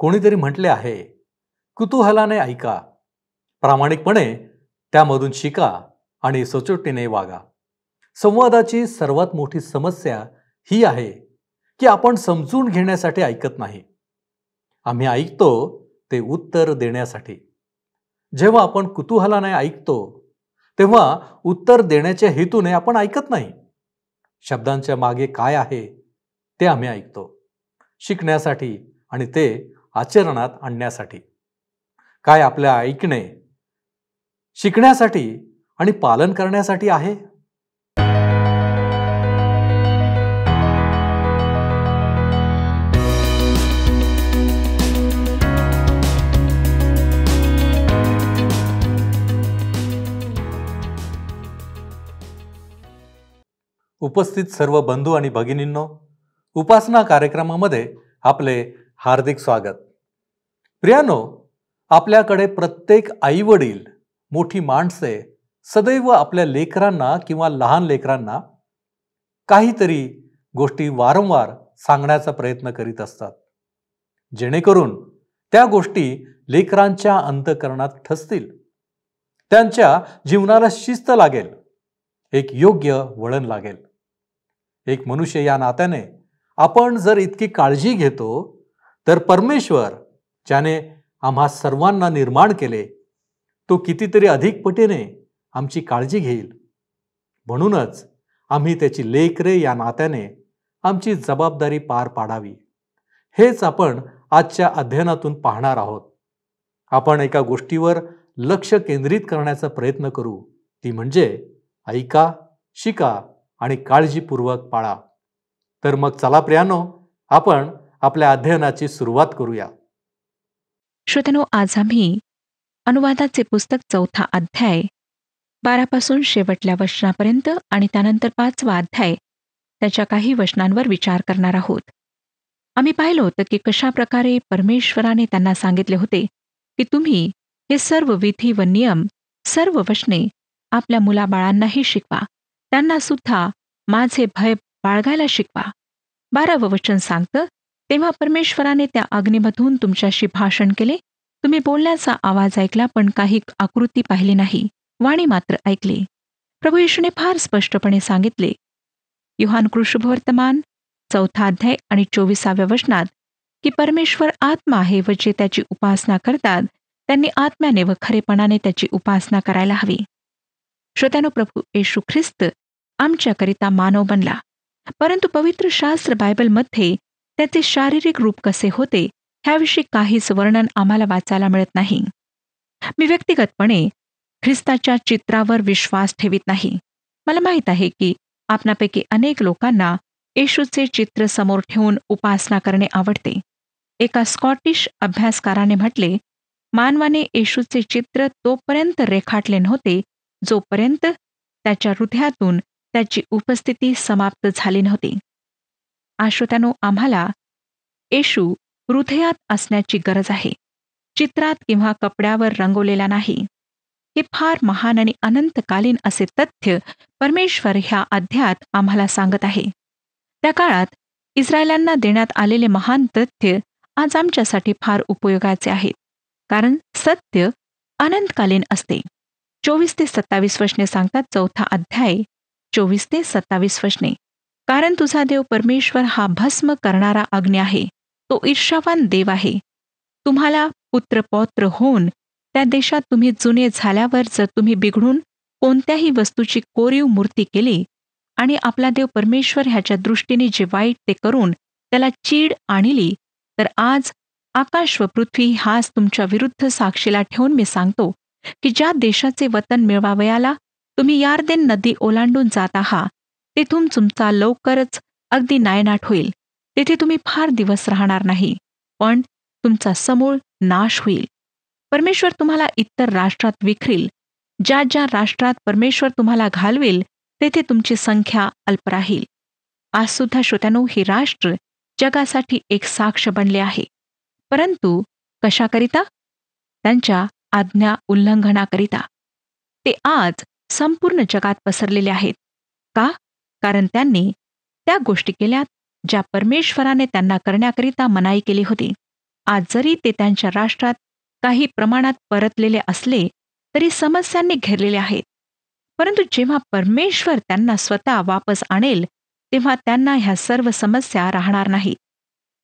कोणीतरी म्हटले आहे, कुतूहलाने ऐका, प्रामाणिकपणे त्यामधून शिका आणि सचोटीने वागा. संवादाची सर्वात मोठी समस्या ही आहे की आपण समजून घेण्यासाठी ऐकत नाही. आम्ही ऐकतो ते उत्तर देण्यासाठी. जेव्हा आपण कुतूहलाने ऐकतो तेव्हा उत्तर देण्याच्या हेतूने आपण ऐकत नाही. शब्दांच्या मागे काय आहे ते आम्ही ऐकतो, शिकण्यासाठी आणि ते आचरणात आणण्यासाठी. काय आपल्या ऐकणे शिकण्यासाठी आणि पालन करण्यासाठी आहे? उपस्थित सर्व बंधू आणि भगिनींनो, उपासना कार्यक्रमामध्ये आपले हार्दिक स्वागत. प्रियानो, आपल्याकडे प्रत्येक आई वडील, मोठी माणसे सदैव आपल्या लेकरांना किंवा लहान लेकरांना काहीतरी गोष्टी वारंवार सांगण्याचा प्रयत्न करीत असतात, जेणेकरून त्या गोष्टी लेकरांच्या अंतःकरणात ठसतील, त्यांच्या जीवनाला शिस्त लागेल, एक योग्य वळण लागेल. एक मनुष्य या नात्याने आपण जर इतकी काळजी घेतो तर परमेश्वर ज्याने आम्हा सर्वांना निर्माण केले तो कितीतरी अधिक पटीने आमची काळजी घेईल. म्हणूनच आम्ही त्याची लेकरे या नात्याने आमची जबाबदारी पार पाडावी. हेच आपण आजच्या अध्ययनातून पाहणार आहोत. आपण एका गोष्टीवर लक्ष केंद्रित करण्याचा प्रयत्न करू, ती म्हणजे ऐका, शिका आणि काळजीपूर्वक पाळा. तर मग चला प्रियानो, आपण आपल्या अध्ययनाची सुरुवात करूया. श्रोत्यानो, आज आम्ही अनुवादाचे पुस्तक 4था अध्याय 12 पासून शेवटल्या वचनापर्यंत आणि त्यानंतर 5वा अध्याय त्याच्या काही वचनांवर विचार करणार आहोत. आम्ही पाहिलं होतं की कशा प्रकारे परमेश्वराने त्यांना सांगितले होते की तुम्ही हे सर्व विधी व नियम, सर्व वचने आपल्या मुलाबाळांनाही शिकवा, त्यांना सुद्धा माझे भय बाळगायला शिकवा. 12वं वचन सांगतं, तेव्हा परमेश्वराने त्या अग्नीमधून तुमच्याशी भाषण केले. तुम्ही बोलण्याचा आवाज ऐकला पण काही आकृती पाहिली नाही, वाणी मात्र ऐकली. प्रभू येशूने फार स्पष्टपणे सांगितले, योहान कृशुभवर्तमान 4था अध्याय आणि 24व्या वचनात, की परमेश्वर आत्मा आहे व जे त्याची उपासना करतात त्यांनी आत्म्याने व खरेपणाने त्याची उपासना करायला हवी. श्रोत्यानो, प्रभू येशू ख्रिस्त आमच्याकरिता मानव बनला, परंतु पवित्र शास्त्र बायबलमध्ये त्याचे शारीरिक रूप कसे होते ह्याविषयी काहीच वर्णन आम्हाला वाचायला मिळत नाही. मी व्यक्तिगतपणे ख्रिस्ताच्या चित्रावर विश्वास ठेवित नाही. मला माहीत आहे की आपणापैकी अनेक लोकांना येशूचे चित्र समोर ठेवून उपासना करणे आवडते. एका स्कॉटिश अभ्यासकाराने म्हटले, मानवाने येशूचे चित्र तोपर्यंत रेखाटले नव्हते जोपर्यंत त्याच्या हृदयातून त्याची उपस्थिती समाप्त झाली नव्हती. श्रोत्यानो, आम्हाला येशू हृदयात असण्याची गरज आहे, चित्रात किंवा कपड्यावर रंगवलेला नाही. हे फार महान आणि अनंतकालीन असे तथ्य परमेश्वर ह्या अध्यायात आम्हाला सांगत आहे. त्या काळात इस्रायलांना देण्यात आलेले महान तथ्य आज आमच्यासाठी फार उपयोगाचे आहेत, कारण सत्य अनंतकालीन असते. 24 ते 27 वचने सांगतात, 4था अध्याय 24 ते 27 वचने, कारण तुझा देव परमेश्वर हा भस्म करणारा अग्नी आहे, तो ईर्ष्यावान देव आहे. तुम्हाला पुत्रपौत्र होऊन त्या देशात तुम्ही जुने झाल्यावर जर तुम्ही बिघडून कोणत्याही वस्तूची कोरीव मूर्ती केली आणि आपला देव परमेश्वर ह्याच्या दृष्टीने जे वाईट ते करून त्याला चीड आणली, तर आज आकाश व पृथ्वी हाच तुमच्या विरुद्ध साक्षीला ठेवून मी सांगतो की ज्या देशाचे वतन मिळवावयाला तुम्ही यार्देन नदी ओलांडून जात आहात, तेथून तुमचा लवकरच अगदी नायनाट होईल. तेथे तुम्ही फार दिवस राहणार नाही, पण तुमचा समूळ नाश होईल. परमेश्वर तुम्हाला इतर राष्ट्रात विखरील. ज्या ज्या राष्ट्रात परमेश्वर तुम्हाला घालवेल तेथे तुमची संख्या अल्प राहील. आज सुद्धा श्रोत्यानो, हे राष्ट्र जगासाठी एक साक्ष बनले आहे, परंतु कशाकरिता? त्यांच्या आज्ञा उल्लंघनाकरिता. ते आज संपूर्ण जगात पसरलेले आहेत. का? कारण त्यांनी त्या गोष्टी केल्यात ज्या परमेश्वराने त्यांना करण्याकरिता मनाई केली होती. आज जरी ते त्यांच्या राष्ट्रात काही प्रमाणात परतलेले असले तरी समस्यांनी घेरलेले आहेत. परंतु जेव्हा परमेश्वर त्यांना स्वतः वापस आणेल तेव्हा त्यांना ह्या सर्व समस्या राहणार नाहीत.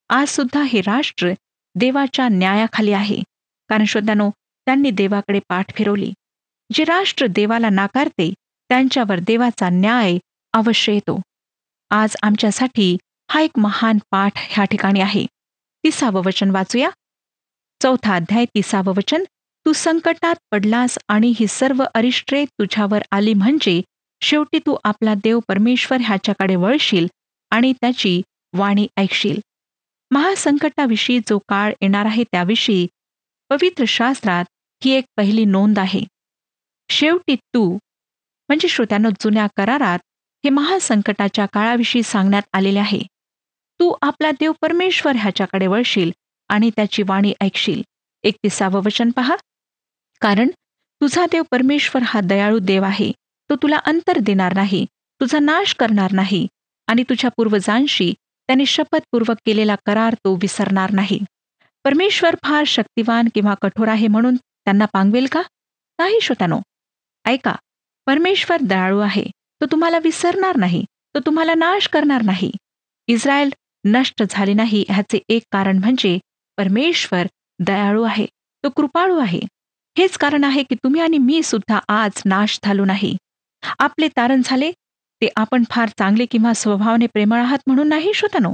आज सुद्धा हे राष्ट्र देवाच्या न्यायाखाली आहे, कारण श्रोत्यानो, त्यांनी देवाकडे पाठ फिरवली. जे राष्ट्र देवाला नाकारते त्यांच्यावर देवाचा न्याय अवश्य येतो. आज आमच्यासाठी हा एक महान पाठ ह्या ठिकाणी आहे. 30 वचन वाचूया. 4 अध्याय 30 वचन. तू संकटात पडलास आणि ही सर्व अरिष्टे तुझ्यावर आली, म्हणजे शेवटी तू आपला देव परमेश्वर ह्याच्याकडे वळशील आणि त्याची वाणी ऐकशील. महासंकटाविषयी जो काळ येणार आहे त्याविषयी पवित्र शास्त्रात ही एक पहिली नोंद आहे. शेवटी तू म्हणजे श्रोत्यांनो, जुन्या करारात हे महासंकटाच्या काळाविषयी सांगण्यात आलेले आहे. तू आपला देव परमेश्वर ह्याच्याकडे वळशील आणि त्याची वाणी ऐकशील. 31 वचन पहा. कारण तुझा देव परमेश्वर हा दयाळू देव आहे. तो तुला अंतर देणार नाही, तुझा नाश करणार नाही आणि तुझ्या पूर्वजांशी त्याने शपथपूर्वक केलेला करार तो विसरणार नाही. परमेश्वर फार शक्तिवान किंवा कठोर आहे म्हणून त्यांना पांगवेल का? नाही श्रोत्यानो, ऐका, परमेश्वर दयाळू आहे. तो तुम्हाला विसरणार नाही, तो तुम्हाला नाश करणार नाही. इस्रायल नष्ट झाले नाही ह्याचे एक कारण म्हणजे परमेश्वर दयाळू आहे, तो कृपाळू आहे. हेच कारण आहे की तुम्ही आणि मी सुद्धा आज नाश झालो नाही. आपले तारण झाले ते आपण फार चांगले किंवा स्वभावाने प्रेमळ आहात म्हणून नाही श्रोत्यानो,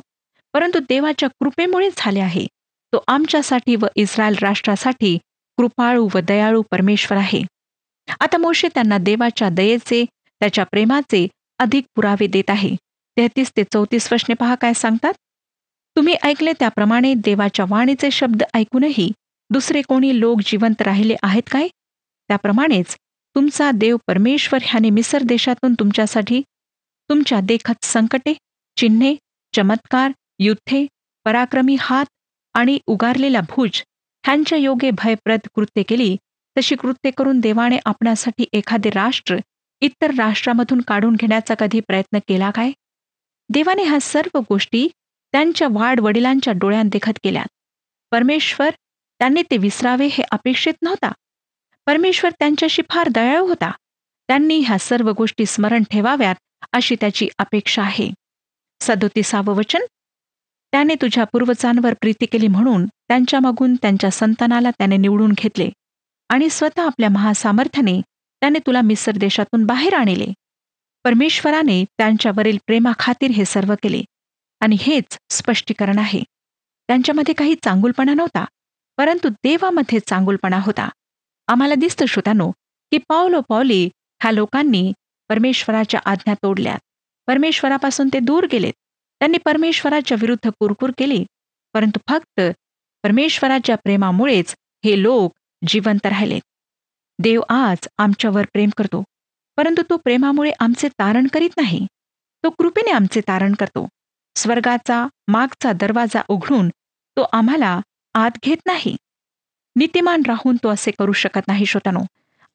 परंतु देवाच्या कृपेमुळे झाले आहे. तो आमच्यासाठी व इस्रायल राष्ट्रासाठी कृपाळू व दयाळू परमेश्वर आहे. आता मोशे त्यांना देवाच्या दयेचे, त्याच्या प्रेमाचे अधिक पुरावे देत आहे. 33 ते 34 वचने पहा काय सांगतात. तुम्ही ऐकले त्याप्रमाणे देवाच्या वाणीचे शब्द ऐकूनही दुसरे कोणी लोक जिवंत राहिले आहेत काय? त्याप्रमाणेच तुमचा देव परमेश्वर ह्याने मिसर देशातून तुमच्यासाठी तुमच्या देखत संकटे, चिन्हे, चमत्कार, युद्धे, पराक्रमी हात आणि उगारलेला भुज ह्यांच्या योगे भयप्रद कृत्ये केली. तशी कृत्ये करून देवाने आपणासाठी एखादे राष्ट्र इतर राष्ट्रामधून काढून घेण्याचा कधी प्रयत्न केला काय? देवाने ह्या सर्व गोष्टी त्यांच्या वाडवडिलांच्या डोळ्यात देखत केल्यात. परमेश्वर त्यांनी ते विसरावे हे अपेक्षित नव्हता. परमेश्वर त्यांच्याशी फार दयाळू होता. त्यांनी ह्या सर्व गोष्टी स्मरण ठेवाव्यात अशी त्याची अपेक्षा आहे. 37 वचन. त्याने तुझ्या पूर्वजांवर प्रीती केली म्हणून त्यांच्या मागून त्यांच्या संतानाला त्याने निवडून घेतले आणि स्वतः आपल्या महासामर्थ्याने त्याने तुला मिसर देशातून बाहेर आणले. परमेश्वराने त्यांच्यावरील प्रेमाखातीर हे सर्व केले आणि हेच स्पष्टीकरण आहे. त्यांच्यामध्ये काही चांगुलपणा नव्हता, परंतु देवामध्ये चांगुलपणा होता. आम्हाला दिसतं श्रोत्यानो की पावलोपावली ह्या लोकांनी परमेश्वराच्या आज्ञा तोडल्यात. परमेश्वरापासून ते दूर गेलेत. त्यांनी परमेश्वराच्या विरुद्ध कुरकुर केली, परंतु फक्त परमेश्वराच्या प्रेमामुळेच हे लोक जिवंत राहिलेत. देव आज आमच्यावर प्रेम करतो, परंतु तो प्रेमामुळे आमचे तारण करीत नाही. तो कृपेने आमचे तारण करतो. स्वर्गाचा मागचा दरवाजा उघडून तो आम्हाला आत घेत नाही. नीतिमान राहून तो असे करू शकत नाही. श्रोत्यानो,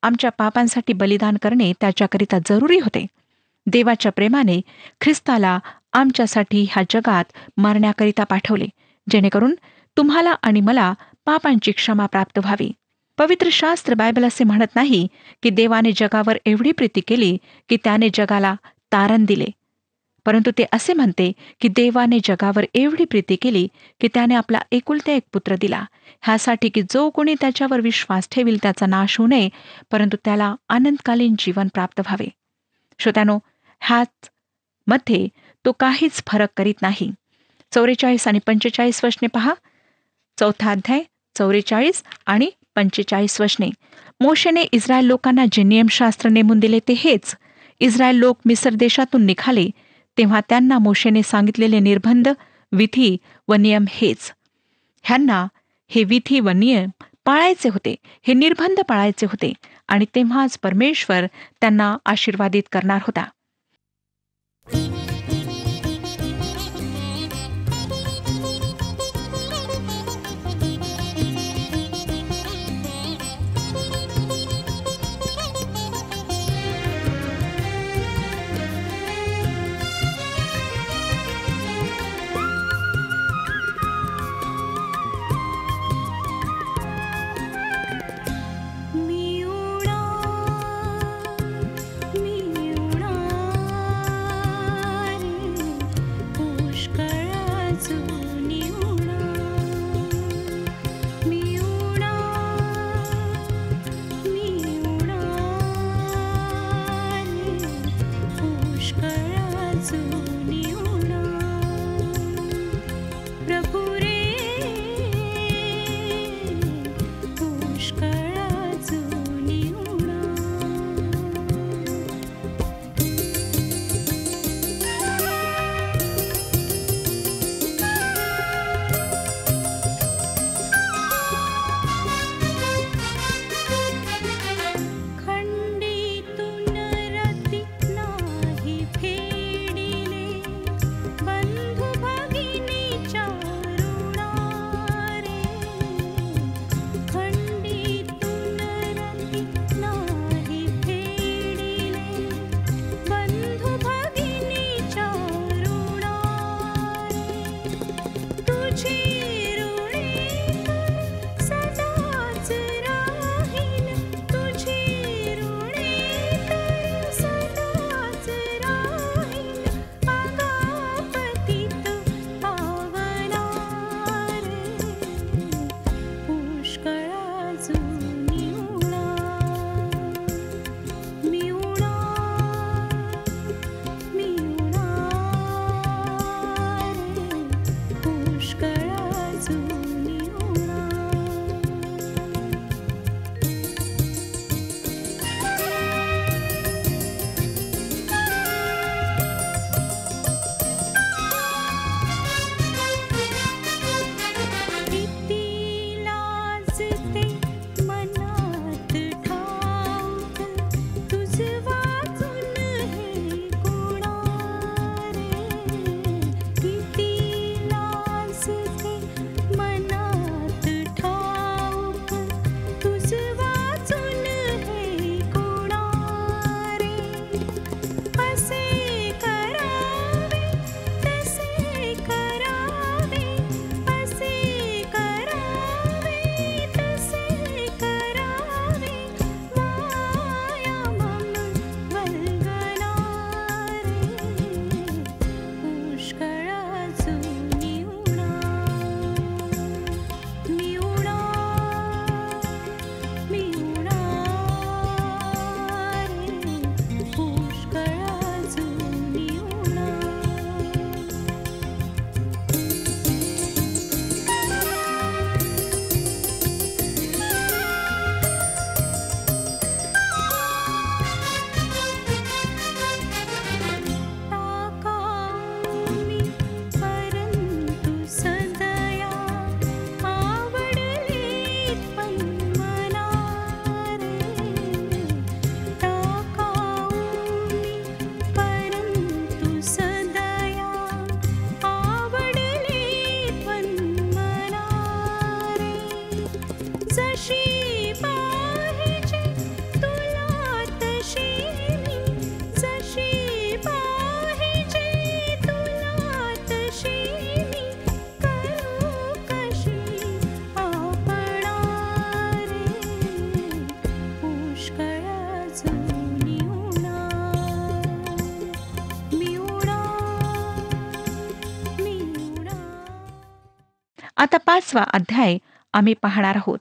आमच्या पापांसाठी बलिदान करणे त्याच्याकरिता जरुरी होते. देवाच्या प्रेमाने ख्रिस्ताला आमच्यासाठी ह्या जगात मरण्याकरिता पाठवले, जेणेकरून तुम्हाला आणि मला पापांची क्षमा प्राप्त व्हावी. पवित्र शास्त्र बायबल असे म्हणत नाही की देवाने जगावर एवढी प्रीती केली की त्याने जगाला तारण दिले, परंतु ते असे म्हणते की देवाने जगावर एवढी प्रीती केली की त्याने आपला एकुलता एक पुत्र दिला, ह्यासाठी की जो कोणी त्याच्यावर विश्वास ठेवील त्याचा नाश होऊ नये, परंतु त्याला अनंतकालीन जीवन प्राप्त व्हावे. श्रोत्यानो, ह्याच मध्ये तो काहीच फरक करीत नाही. 44 आणि 45 वचने पहा. 4 अध्याय 44 आणि 45 वचने. मोशेने इस्रायल लोकांना जे नियमशास्त्र नेमून दिले ते हेच. इस्रायल लोक मिसर देशातून निघाले तेव्हा त्यांना मोशेने सांगितलेले निर्बंध, विधी व नियम हेच. ह्यांना हे विधी व नियम पाळायचे होते, हे निर्बंध पाळायचे होते आणि तेव्हाच परमेश्वर त्यांना आशीर्वादित करणार होता. जशी पाहिजे तुला तशी मी, जशी पाहिजे तुला तशी मी, करू कशी आपणा रे, पुष्कळ जुनी उणा, मी उणा, मी उणा. आता 5वा अध्याय आम्ही पाहणार आहोत.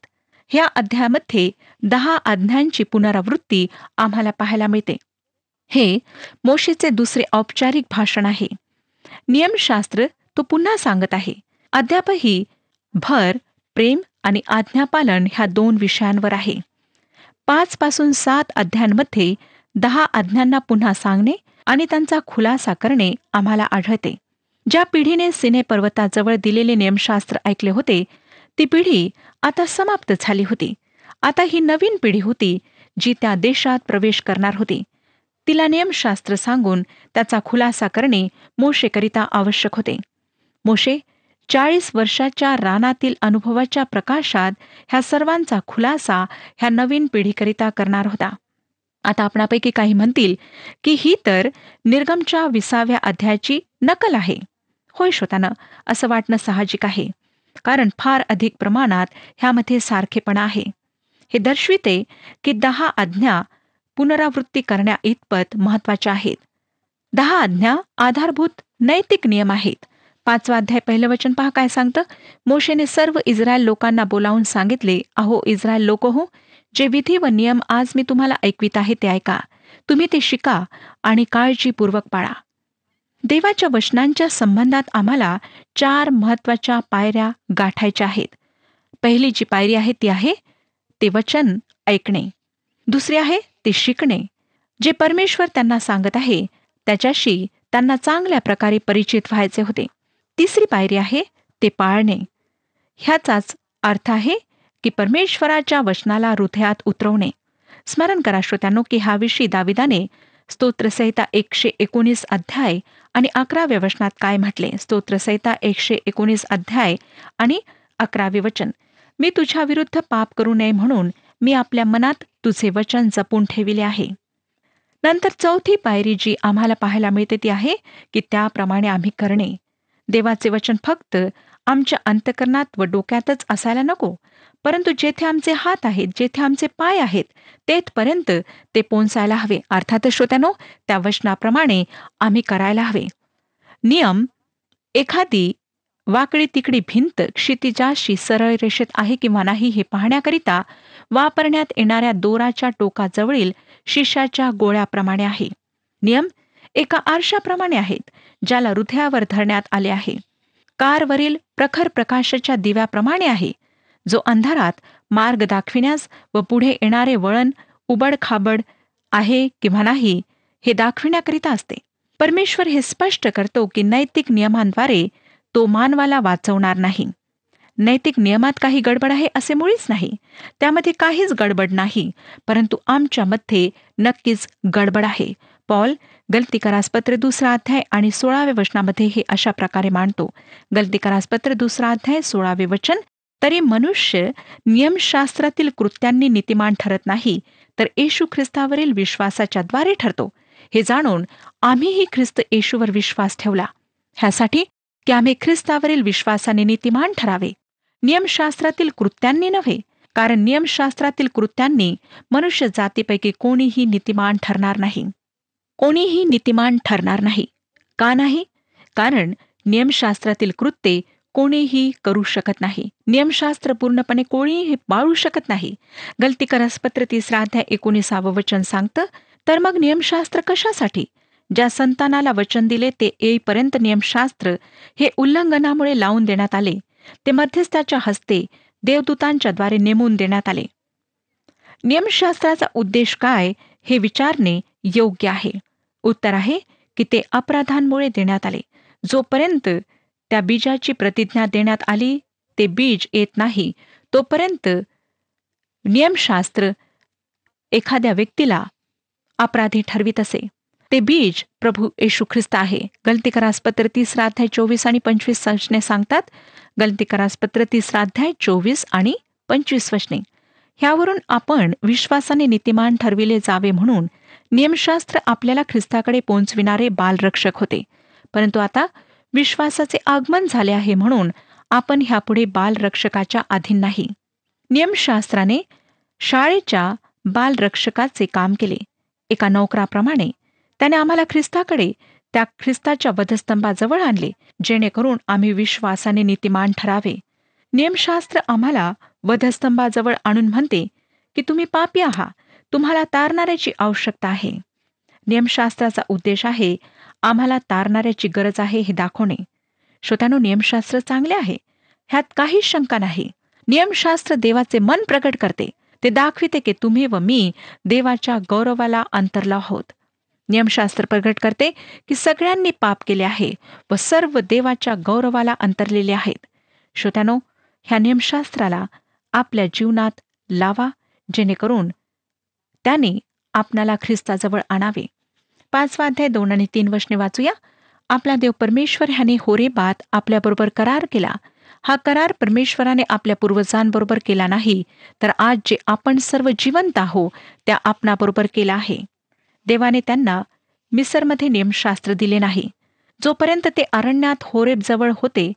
ह्या अध्यायामध्ये 10 आज्ञांची पुनरावृत्ती आम्हाला पाहायला मिळते. हे मोशेचे दुसरे औपचारिक भाषण आहे. नियमशास्त्र तो पुन्हा सांगत आहे. अद्यापही भर प्रेम आणि आज्ञापालन ह्या 2 विषयांवर आहे. 5 पासून 7 अध्यायांमध्ये 10 आज्ञांना पुन्हा सांगणे आणि त्यांचा खुलासा करणे आम्हाला आढळते. ज्या पिढीने सिने पर्वताजवळ दिलेले नियमशास्त्र ऐकले होते ती पिढी आता समाप्त झाली होती. आता ही नवीन पिढी होती जी त्या देशात प्रवेश करणार होती. तिला नियमशास्त्र सांगून त्याचा खुलासा करणे मोशेकरिता आवश्यक होते. मोशे 40 वर्षाच्या रानातील अनुभवाच्या प्रकाशात ह्या सर्वांचा खुलासा ह्या नवीन पिढीकरिता करणार होता. आता आपणापैकी काही म्हणतील की ही तर निर्गमच्या 20व्या अध्यायाची नकल आहे. होय श्रोतांनो, असं वाटणं साहजिक आहे, कारण फार अधिक प्रमाणात ह्यामध्ये सारखेपणा आहे. हे दर्शविते की 10 आज्ञा पुनरावृत्ती करण्या इतपत महत्वाच्या आहेत. 10 आज्ञा आधारभूत नैतिक नियम आहेत. 5वा अध्याय 1 वचन पहा काय सांगतं. मोशेने सर्व इस्रायल लोकांना बोलावून सांगितले, अहो इस्रायल लोक हो, जे विधी व नियम आज मी तुम्हाला ऐकवित आहे ते ऐका. तुम्ही ते शिका आणि काळजीपूर्वक पाळा. देवाच्या वचनांच्या संबंधात आम्हाला 4 महत्वाच्या पायऱ्या गाठायच्या आहेत. पहिली जी पायरी आहे ती आहे ते वचन ऐकणे. दुसरी आहे ते शिकणे. जे परमेश्वर त्यांना सांगत आहे त्याच्याशी त्यांना चांगल्या प्रकारे परिचित व्हायचे होते. तिसरी पायरी आहे ते पाळणे. ह्याचाच अर्थ आहे की परमेश्वराच्या वचनाला हृदयात उतरवणे. स्मरण करा श्रोत्यांनो की हा विषय दाविदाने स्तोत्रसंहिता 119 अध्याय आणि 11व्या वचनात काय म्हटले. स्तोत्रसंहिता 119 अध्याय आणि 11वे वचन. मी तुझ्या विरुद्ध पाप करू नये म्हणून मी आपल्या मनात तुझे वचन जपून ठेविले आहे. नंतर चौथी पायरी जी आम्हाला पाहायला मिळते ती आहे की त्याप्रमाणे आम्ही करणे. देवाचे वचन फक्त आमच्या अंतःकरणात व डोक्यातच असायला नको, परंतु जेथे आमचे हात आहेत, जेथे आमचे पाय आहेत, तेथपर्यंत ते पोहोचायला हवे. अर्थातच श्रोत्यानो, त्या वचनाप्रमाणे आम्ही करायला हवे. नियम एखादी वाकडी तिकडी भिंत क्षितिजाशी सरळ रेषेत आहे किंवा नाही हे पाहण्याकरिता वापरण्यात येणाऱ्या दोराच्या टोकाजवळील शिशाच्या गोळ्याप्रमाणे आहे. नियम एका आरशाप्रमाणे आहेत ज्याला हृदयावर धरण्यात आले आहे. कारवरील प्रखर प्रकाशाच्या दिव्याप्रमाणे आहे जो अंधारात मार्ग दाखविण्यास व पुढे येणारे वळण उबडखाबड आहे किंवा नाही हे दाखविण्याकरिता असते. परमेश्वर हे स्पष्ट करतो की नैतिक नियमांद्वारे तो मानवाला वाचवणार नाही. नैतिक नियमात काही गडबड आहे असे मुळीच नाही. त्यामध्ये काहीच गडबड नाही, परंतु आमच्यामध्ये नक्कीच गडबड आहे. पॉल गलतीकारासपत्र 2 अध्याय आणि 16व्या वचनामध्ये हे अशा प्रकारे मांडतो. गलतीकारासपत्र 2 अध्याय 16वे वचन. तरी मनुष्य नियमशास्त्रातील कृत्यांनी नीतिमान ठरत नाही, तर येशू ख्रिस्तावरील विश्वासाच्या द्वारे ठरतो. हे जाणून आम्हीही ख्रिस्त येशूवर विश्वास ठेवला, ह्यासाठी की आम्ही ख्रिस्तावरील विश्वासाने नीतिमान ठरावे, नियमशास्त्रातील कृत्यांनी नव्हे. कारण नियमशास्त्रातील कृत्यांनी मनुष्य जातीपैकी कोणीही नीतिमान ठरणार नाही. कोणीही नीतिमान ठरणार नाही. का नाही? कारण नियमशास्त्रातील कृत्ये कोणीही करू शकत नाही. नियमशास्त्र पूर्णपणे कोणीही पाळू शकत नाही. गलतीकारासपत्र 3 अध्याय 19वे वचन सांगतं, तर मग नियमशास्त्र कशासाठी? ज्या संतानाला वचन दिले ते येईपर्यंत नियमशास्त्र हे उल्लंघनामुळे लावून देण्यात आले. ते मध्यस्थाच्या हस्ते देवदूतांच्या द्वारे नेमून देण्यात आले. नियमशास्त्राचा उद्देश काय हे विचारणे योग्य आहे. उत्तर आहे की ते अपराधांमुळे देण्यात आले. जोपर्यंत त्या बीजाची प्रतिज्ञा देण्यात आली ते बीज येत नाही तोपर्यंत नियमशास्त्र एखाद्या व्यक्तीला अपराधी ठरवित असे. ते बीज प्रभू येशू ख्रिस्त आहे. गलतीकारासपत्र 3 अध्याय 24 आणि 25 वचने सांगतात. गलतीकारासपत्र 3 अध्याय 24 आणि 25 वचने. ह्यावरून आपण विश्वासाने नीतिमान ठरविले जावे म्हणून नियमशास्त्र आपल्याला ख्रिस्ताकडे पोहोचविणारे बालरक्षक होते. परंतु आता विश्वासाचे आगमन झाले आहे म्हणून आपण ह्यापुढे बालरक्षकाच्या अधीन नाही. नियमशास्त्राने शाळेच्या बालरक्षकाचे काम केले. एका नोकराप्रमाणे त्याने आम्हाला ख्रिस्ताकडे, त्या ख्रिस्ताच्या वधस्तंभाजवळ आणले, जेणेकरून आम्ही विश्वासाने नीतिमान ठरावे. नियमशास्त्र आम्हाला वधस्तंभाजवळ आणून म्हणते की तुम्ही पापी आहात, तुम्हाला तारणाऱ्याची आवश्यकता आहे. नियमशास्त्राचा उद्देश आहे आम्हाला तारणाऱ्याची गरज आहे हे दाखवणे. श्रोत्यानो, नियमशास्त्र चांगले आहे, ह्यात काहीच शंका नाही. नियमशास्त्र देवाचे मन प्रकट करते. ते दाखविते की तुम्ही व मी देवाच्या गौरवाला अंतरलो आहोत. नियमशास्त्र प्रकट करते की सगळ्यांनी पाप केले आहे व सर्व देवाच्या गौरवाला अंतरलेले आहेत. श्रोत्यानो, ह्या नियमशास्त्राला आपल्या जीवनात लावा, जेणेकरून त्याने आपणाला ख्रिस्ताजवळ आणावे. 5वा अध्याय 2 आणि 3 वचने वाचूया. आपला देव परमेश्वर ह्याने होरेबात आपल्याबरोबर करार केला. हा करार परमेश्वराने आपल्या पूर्वजांबरोबर केला नाही, तर आज जे आपण सर्व जिवंत आहो त्या आपणाबरोबर केला आहे. देवाने त्यांना मिसरमध्ये नियमशास्त्र दिले नाही. जोपर्यंत ते अरण्यात होरेबजवळ होते,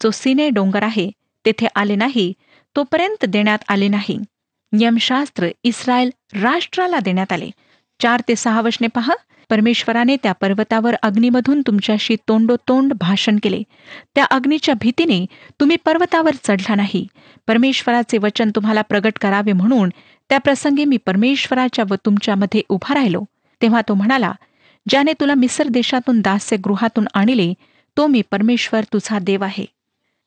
जो सिने डोंगर आहे, तेथे आले नाही, तोपर्यंत देण्यात आले नाही. नियमशास्त्र इस्रायल राष्ट्राला देण्यात आले. 4 ते 6 वचने पहा. परमेश्वराने त्या पर्वतावर अग्नीमधून तुमच्याशी तोंडोतोंड भाषण केले. त्या अग्नीच्या भीतीने तुम्ही पर्वतावर चढला नाही. परमेश्वराचे वचन तुम्हाला प्रगट करावे म्हणून त्या प्रसंगी मी परमेश्वराच्या व तुमच्यामध्ये उभा राहिलो. तेव्हा तो म्हणाला, ज्याने तुला मिसर देशातून दास्यगृहातून आणले, तो मी परमेश्वर तुझा देव आहे.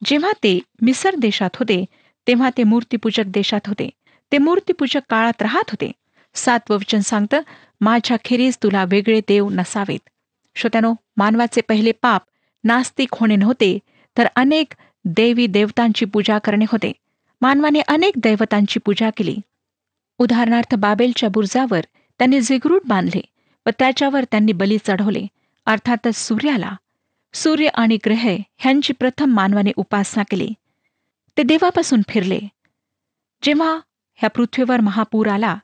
जेव्हा ते मिसर देशात होते, तेव्हा ते मूर्तिपूजक देशात होते. ते मूर्तिपूजक काळात राहत होते. 7वं वचन सांगतं, माझ्याखेरीज तुला वेगळे देव नसावेत. श्रोत्यानो, मानवाचे पहिले पाप नास्तिक होणे नव्हते, तर अनेक देवी देवतांची पूजा करणे होते. मानवाने अनेक दैवतांची पूजा केली. उदाहरणार्थ, बाबेलच्या बुर्जावर त्यांनी जिगरूट बांधले व त्याच्यावर त्यांनी बली चढवले, अर्थातच सूर्याला. सूर्य आणि ग्रह ह्यांची प्रथम मानवाने उपासना केली. ते देवापासून फिरले. जेव्हा ह्या पृथ्वीवर महापूर आला,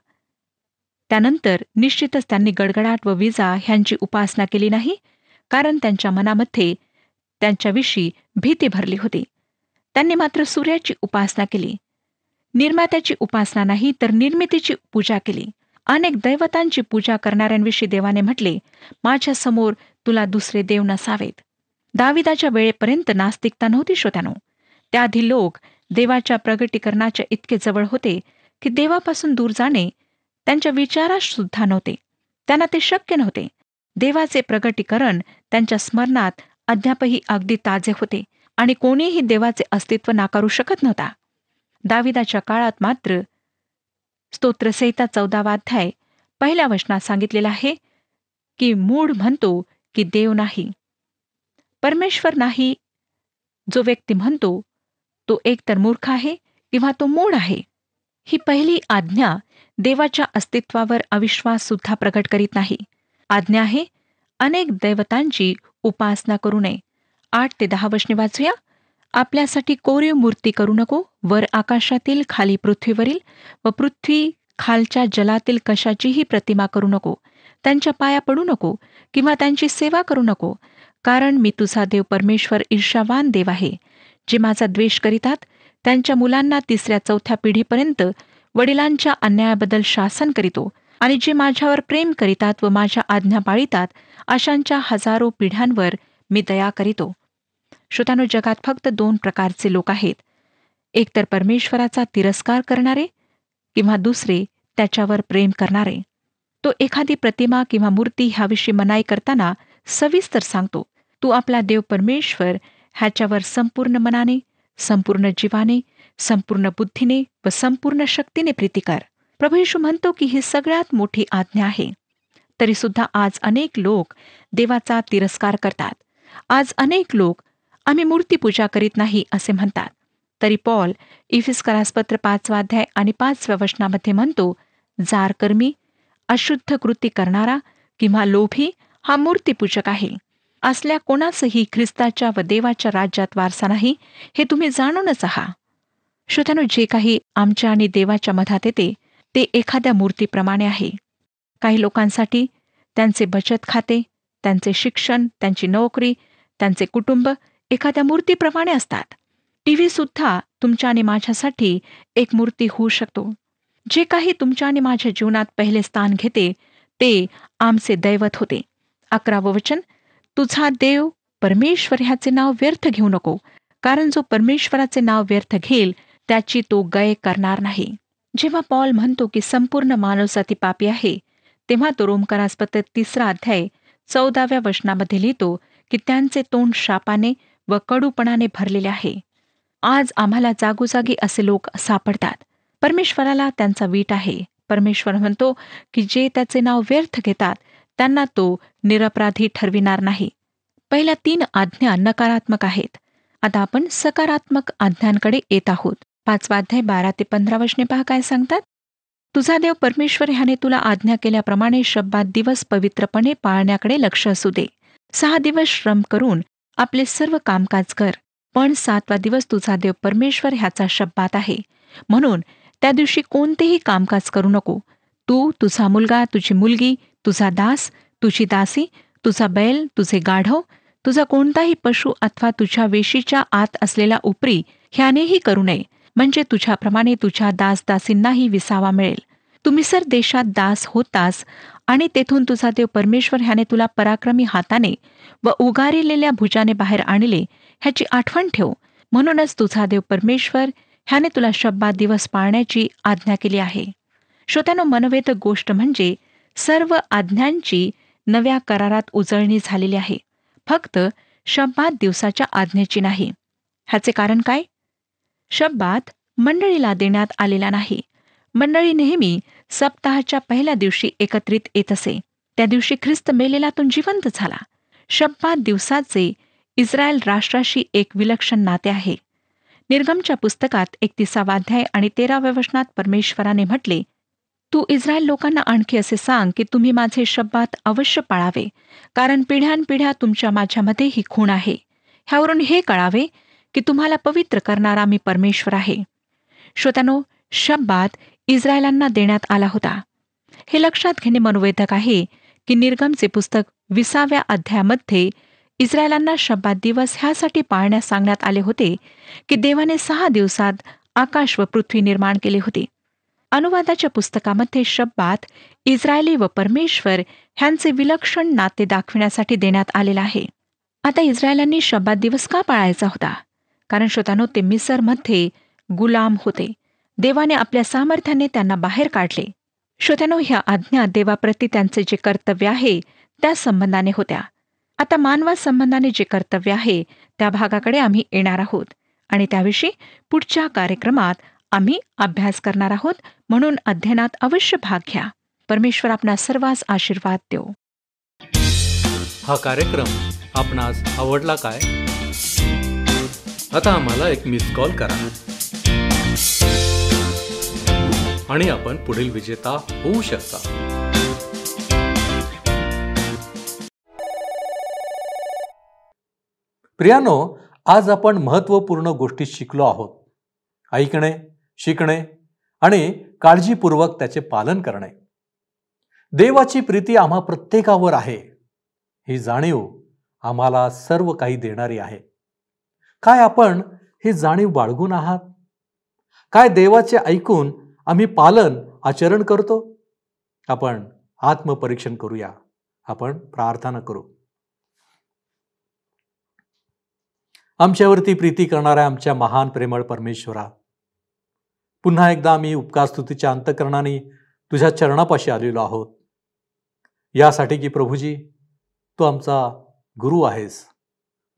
त्यानंतर निश्चितच त्यांनी गडगडाट व विजा ह्यांची उपासना केली नाही, कारण त्यांच्या मनामध्ये त्यांच्याविषयी भीती भरली होती. त्यांनी मात्र सूर्याची उपासना केली. निर्मात्याची उपासना नाही, तर निर्मितीची पूजा केली. अनेक दैवतांची पूजा करणाऱ्यांविषयी देवाने म्हटले, माझ्यासमोर तुला दुसरे देव नसावेत. दाविदाच्या वेळेपर्यंत नास्तिकता नव्हती. श्रोत्यानो, त्याआधी लोक देवाच्या प्रगटीकरणाच्या इतके जवळ होते की देवापासून दूर जाणे त्यांच्या विचारात सुद्धा नव्हते. त्यांना ते शक्य नव्हते. देवाचे प्रगटीकरण त्यांच्या स्मरणात अद्यापही अगदी ताजे होते आणि कोणीही देवाचे अस्तित्व नाकारू शकत नव्हता. दाविदाच्या काळात मात्र स्तोत्रसंहिता 14वा अध्याय 1 वचनात सांगितलेला आहे की मूढ म्हणतो की देव नाही. परमेश्वर नाही जो व्यक्ती म्हणतो तो एकतर मूर्ख आहे किंवा तो मूढ आहे. ही पहिली आज्ञा देवाच्या अस्तित्वावर अविश्वास सुद्धा प्रकट करीत नाही. आज्ञा आहे अनेक दैवतांची उपासना करू नये. 8 ते 10 वचने वाचूया. आपल्यासाठी कोरीव मूर्ती करू नको, वर आकाशातील, खाली पृथ्वीवरील व पृथ्वी खालच्या जलातील कशाचीही प्रतिमा करू नको. त्यांच्या पाया पडू नको किंवा त्यांची सेवा करू नको, कारण मी तुझा देव परमेश्वर ईर्ष्यावान देव आहे, जे माझा द्वेष करीतात त्यांच्या मुलांना 3ऱ्या-4थ्या पिढीपर्यंत वडिलांच्या अन्यायाबद्दल शासन करीतो, आणि जे माझ्यावर प्रेम करीतात व माझ्या आज्ञा पाळितात अशांच्या हजारो पिढ्यांवर मी दया करीतो. श्रोत्यानो, जगात फक्त 2 प्रकारचे लोक आहेत. एकतर परमेश्वराचा तिरस्कार करणारे किंवा दुसरे त्याच्यावर प्रेम करणारे. तो एखादी प्रतिमा किंवा मूर्ती ह्याविषयी मनाई करताना सविस्तर सांगतो, तू आपला देव परमेश्वर ह्याच्यावर संपूर्ण मनाने, संपूर्ण जीवाने, संपूर्ण बुद्धीने व संपूर्ण शक्तीने प्रीती कर. प्रभू येशू म्हणतो की ही सगळ्यात मोठी आज्ञा आहे. तरी सुद्धा आज अनेक लोक देवाचा तिरस्कार करतात. आज अनेक लोक आम्ही मूर्तीपूजा करीत नाही असे म्हणतात. तरी पॉल इफिस्करासपत्र 5वा अध्याय आणि 5व्या वचनामध्ये म्हणतो, जारकर्मी, अशुद्ध कृती करणारा किंवा लोभी हा मूर्तीपूजक आहे. असल्या कोणाचंही ख्रिस्ताच्या व देवाच्या राज्यात वारसा नाही, हे तुम्ही जाणूनच आहात. श्रोत्यानो, जे काही आमच्या आणि देवाच्या मधात येते ते एखाद्या मूर्तीप्रमाणे आहे. काही लोकांसाठी त्यांचे बचत खाते, त्यांचे शिक्षण, त्यांची नोकरी, त्यांचे कुटुंब एखाद्या मूर्तीप्रमाणे असतात. टीव्ही सुद्धा तुमच्या आणि माझ्यासाठी एक मूर्ती होऊ शकतो. जे काही तुमच्या आणि माझ्या जीवनात पहिले स्थान घेते ते आमचे दैवत होते. 11वं वचन, तुझा देव परमेश्वर ह्याचे नाव व्यर्थ घेऊ नको, कारण जो परमेश्वराचे नाव व्यर्थ घेईल त्याची तो गय करणार नाही. जेव्हा पॉल म्हणतो की संपूर्ण मानवजाती पापी आहे, तेव्हा तो रोमकरासपत्र 3 अध्याय 14व्या वचनामध्ये लिहितो की त्यांचे तोंड शापाने व कडूपणाने भरलेले आहे. आज आम्हाला जागोजागी असे लोक सापडतात. परमेश्वराला त्यांचा वीट आहे. परमेश्वर म्हणतो की जे त्याचे नाव व्यर्थ घेतात त्यांना तो निरपराधी ठरविणार नाही. पहिल्या 3 आज्ञा नकारात्मक आहेत. आता आपण सकारात्मक आज्ञांकडे येत आहोत. 5वा अध्याय 12 ते 15 वचने पहा काय सांगतात. तुझा देव परमेश्वर ह्याने तुला आज्ञा केल्याप्रमाणे शब्बात दिवस पवित्रपणे पाळण्याकडे लक्ष असू दे. 6 दिवस श्रम करून आपले सर्व कामकाज कर, पण 7वा दिवस तुझा देव परमेश्वर ह्याचा शब्बात आहे, म्हणून त्या दिवशी कोणतेही कामकाज करू नको. तू, तुझा मुलगा, तुझी मुलगी, तुझा दास, तुझी दासी, तुझा बैल, तुझे गाढव, तुझा कोणताही पशु अथवा तुझ्या वेशीच्या आत असलेला उपरी ह्यानेही करू नये, म्हणजे तुझ्याप्रमाणे तुझ्या दासदासींनाही विसावा मिळेल. तू मिसर देशात दास होतास आणि तेथून तुझा देव परमेश्वर ह्याने तुला पराक्रमी हाताने व उगारिलेल्या भुजाने बाहेर आणले ह्याची आठवण ठेव. म्हणूनच तुझा देव परमेश्वर ह्याने तुला शब्बात दिवस पाळण्याची आज्ञा केली आहे. श्रोत्यानो, मनवेधक गोष्ट म्हणजे सर्व आज्ञांची नव्या करारात उजळणी झालेली आहे, फक्त शब्बात दिवसाच्या आज्ञेची नाही. ह्याचे कारण काय? शब्बात मंडळीला देण्यात आलेला नाही. मंडळी नेहमी सप्ताहाच्या पहिल्या दिवशी एकत्रित येत असे. त्या दिवशी ख्रिस्त मेलेल्यातून जिवंत झाला. शब्बात दिवसाचे इस्रायल राष्ट्राशी एक विलक्षण नाते आहे. निर्गमच्या पुस्तकात 31वा अध्याय आणि 13व्या वचनात परमेश्वराने म्हटले, तू इस्रायल लोकांना आणखी असे सांग की तुम्ही माझे शब्बात अवश्य पाळावे, कारण पिढ्यानपिढ्या तुमच्या माझ्यामध्ये ही खूण आहे. ह्यावरून हे कळावे की तुम्हाला पवित्र करणारा मी परमेश्वर आहे. श्रोत्यानो, शब्बात इस्रायलांना देण्यात आला होता. हे लक्षात घेणे मनोवेधक आहे की निर्गमचे पुस्तक 20व्या अध्यायामध्ये इस्रायलांना शब्बात दिवस ह्यासाठी पाळण्यास सांगण्यात आले होते की देवाने 6 दिवसात आकाश व पृथ्वी निर्माण केले होते. अनुवादाच्या पुस्तकामध्ये शब्बात इस्रायली व परमेश्वर ह्यांचे विलक्षण नाते दाखविण्यासाठी देण्यात आलेला आहे. आता इस्रायलांनी शब्बात दिवस का पाळायचा होता? कारण श्रोत्यानो, ते मिसरमध्ये गुलाम होते. देवाने आपल्या सामर्थ्याने त्यांना बाहेर काढले. श्रोत्यानो, ह्या आज्ञा देवाप्रती त्यांचे जे कर्तव्य आहे त्या संबंधाने होत्या. आता मानवा संबंधाने जे कर्तव्य आहे त्या भागाकडे आम्ही येणार आहोत आणि त्याविषयी पुढच्या कार्यक्रमात आम्ही अभ्यास करणार आहोत. म्हणून अध्ययनात अवश्य भाग घ्या. परमेश्वर आपणा सर्वांस आशीर्वाद देव. हा कार्यक्रम आपणास आवडला काय? आता आम्हाला एक मिस कॉल करा आणि आपण पुढील विजेता होऊ शकता. प्रियानो, आज आपण महत्त्वपूर्ण गोष्टी शिकलो आहोत. ऐकणे, शिकणे आणि काळजीपूर्वक त्याचे पालन करणे. देवाची प्रीती आम्हा प्रत्येकावर आहे, ही जाणीव आम्हाला सर्व काही देणारी आहे. काय आपण ही जाणीव बाळगून आहात? काय देवाचे ऐकून आम्ही पालन आचरण करतो? आपण आत्मपरीक्षण करूया. आपण प्रार्थना करू. आमच्यावरती प्रीती करणाऱ्या आमच्या महान प्रेमळ परमेश्वरा, पुन्हा एकदा आम्ही उपकारस्तुतीच्या अंतःकरणाने तुझ्या चरणापाशी आलेलो आहोत. यासाठी की प्रभूजी, तू आमचा गुरु आहेस,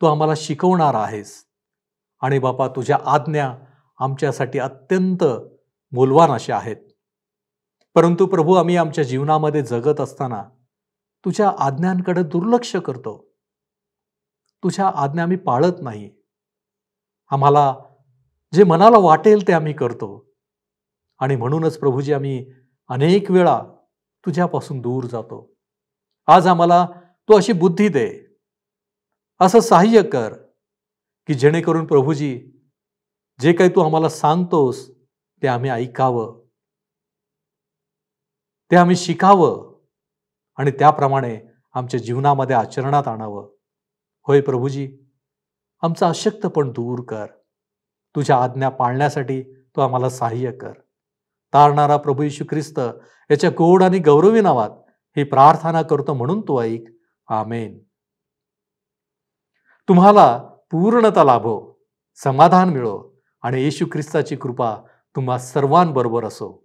तू आम्हाला शिकवणार आहेस आणि बापा, तुझ्या आज्ञा आमच्यासाठी अत्यंत मूल्यवान अशा आहेत. परंतु प्रभू, आम्ही आमच्या जीवनामध्ये जगत असताना तुझ्या आज्ञांकडे दुर्लक्ष करतो. तुझ्या आज्ञा आम्ही पाळत नाही. आम्हाला जे मनाला वाटेल ते आम्ही करतो आणि म्हणूनच प्रभूजी, आम्ही अनेक वेळा तुझ्यापासून दूर जातो. आज आम्हाला तू अशी बुद्धी दे, असं सहाय्य कर की जेणेकरून प्रभूजी जे काही तू आम्हाला सांगतोस ते आम्ही ऐकावं, ते आम्ही शिकावं आणि त्याप्रमाणे आमच्या जीवनामध्ये आचरणात आणावं. होय प्रभूजी, आमचं अशक्तपण दूर कर. तुझ्या आज्ञा पाळण्यासाठी तू आम्हाला सहाय्य कर. तारणारा प्रभू येशू ख्रिस्त याच्या गोड आणि गौरवी नावात ही प्रार्थना करतो म्हणून तू ऐक. आमेन. तुम्हाला पूर्णता लाभो, समाधान मिळो आणि येशू ख्रिस्ताची कृपा तुम्हा सर्वांबरोबर असो.